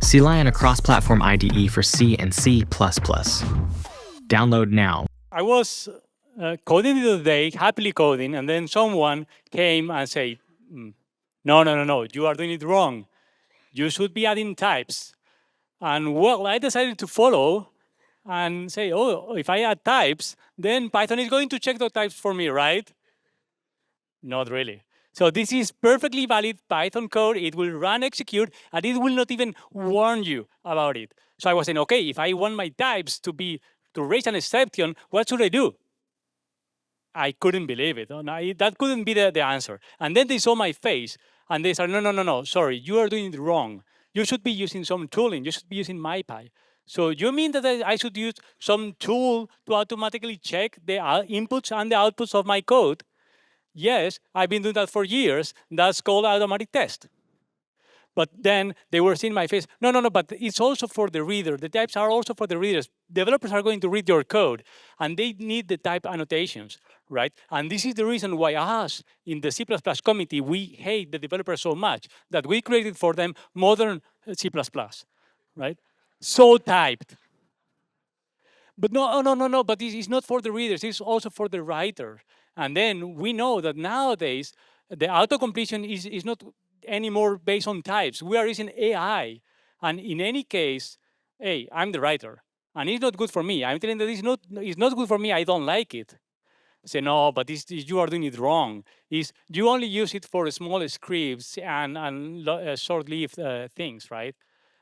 CLI and a cross-platform IDE for C and C++. Download now. I was coding the other day, happily coding, and then someone came and said, no, you are doing it wrong. You should be adding types. And well, I decided to follow and say, oh, if I add types, then Python is going to check those types for me, right? Not really. So this is perfectly valid Python code. It will run, execute, and it will not even warn you about it. So I was saying, okay, if I want my types to raise an exception, what should I do? I couldn't believe it. That couldn't be the answer. And then they saw my face, and they said, no, sorry, you are doing it wrong. You should be using some tooling. You should be using mypy. So you mean that I should use some tool to automatically check the inputs and the outputs of my code? Yes, I've been doing that for years. That's called automatic test. But then they were seeing my face. No, but it's also for the reader. The types are also for the readers. Developers are going to read your code, and they need the type annotations, right? And this is the reason why us in the C++ committee, we hate the developers so much that we created for them modern C++, right? So typed. But no, but it's not for the readers. It's also for the writer. And then we know that nowadays, the autocompletion is not anymore based on types. We are using AI. And in any case, hey, I'm the writer. And it's not good for me. I'm telling that it's not good for me. I don't like it. I say, no, but you are doing it wrong. You only use it for small scripts and short-lived things, right?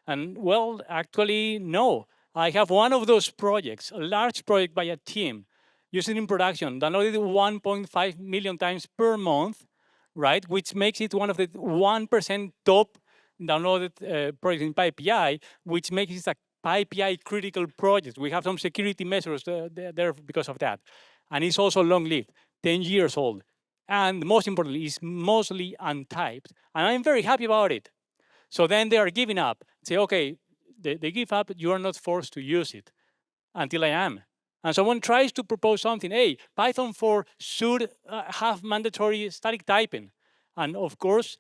And well, actually, no. I have one of those projects, a large project by a team, used in production, downloaded 1.5 million times per month, right? Which makes it one of the 1% top downloaded projects in PyPI, which makes it a PyPI critical project. We have some security measures there because of that. And it's also long-lived, 10 years old. And most importantly, it's mostly untyped. And I'm very happy about it. So then they are giving up. Say, okay, they give up, you are not forced to use it until I am. And someone tries to propose something, hey, Python 4 should have mandatory static typing. And of course,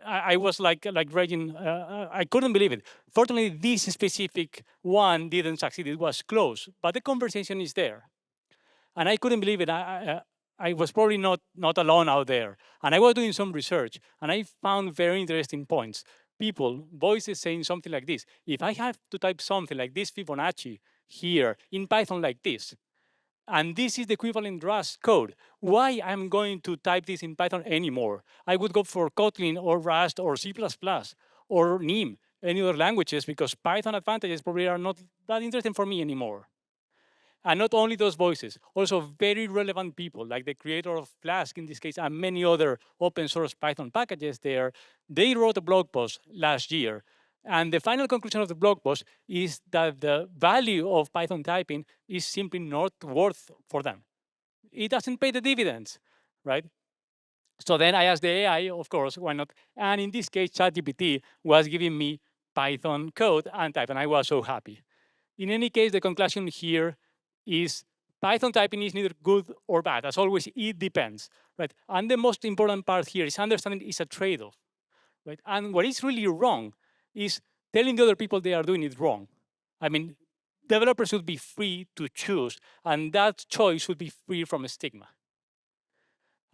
I was like raging, I couldn't believe it. Fortunately, this specific one didn't succeed, it was close, but the conversation is there. And I couldn't believe it. I was probably not alone out there. And I was doing some research, and I found very interesting points. People, voices saying something like this. If I have to type something like this Fibonacci here in Python like this, and this is the equivalent Rust code, why I'm going to type this in Python anymore? I would go for Kotlin or Rust or C++ or NIM, any other languages, because Python advantages probably are not that interesting for me anymore. And not only those voices, also very relevant people, like the creator of Flask in this case, and many other open source Python packages there, they wrote a blog post last year. And the final conclusion of the blog post is that the value of Python typing is simply not worth for them. It doesn't pay the dividends, right? So then I asked the AI, of course, why not? And in this case, ChatGPT was giving me Python code and type, and I was so happy. In any case, the conclusion here is Python typing is neither good or bad. As always, it depends, right? And the most important part here is understanding it's a trade-off, right? And what is really wrong is telling the other people they are doing it wrong. I mean, developers should be free to choose, and that choice should be free from stigma.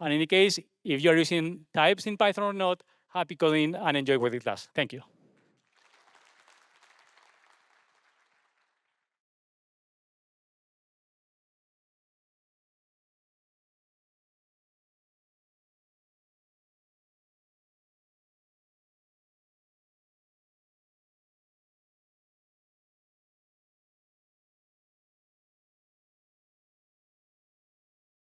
And in any case, if you're using types in Python or not, happy coding and enjoy what it does. Thank you.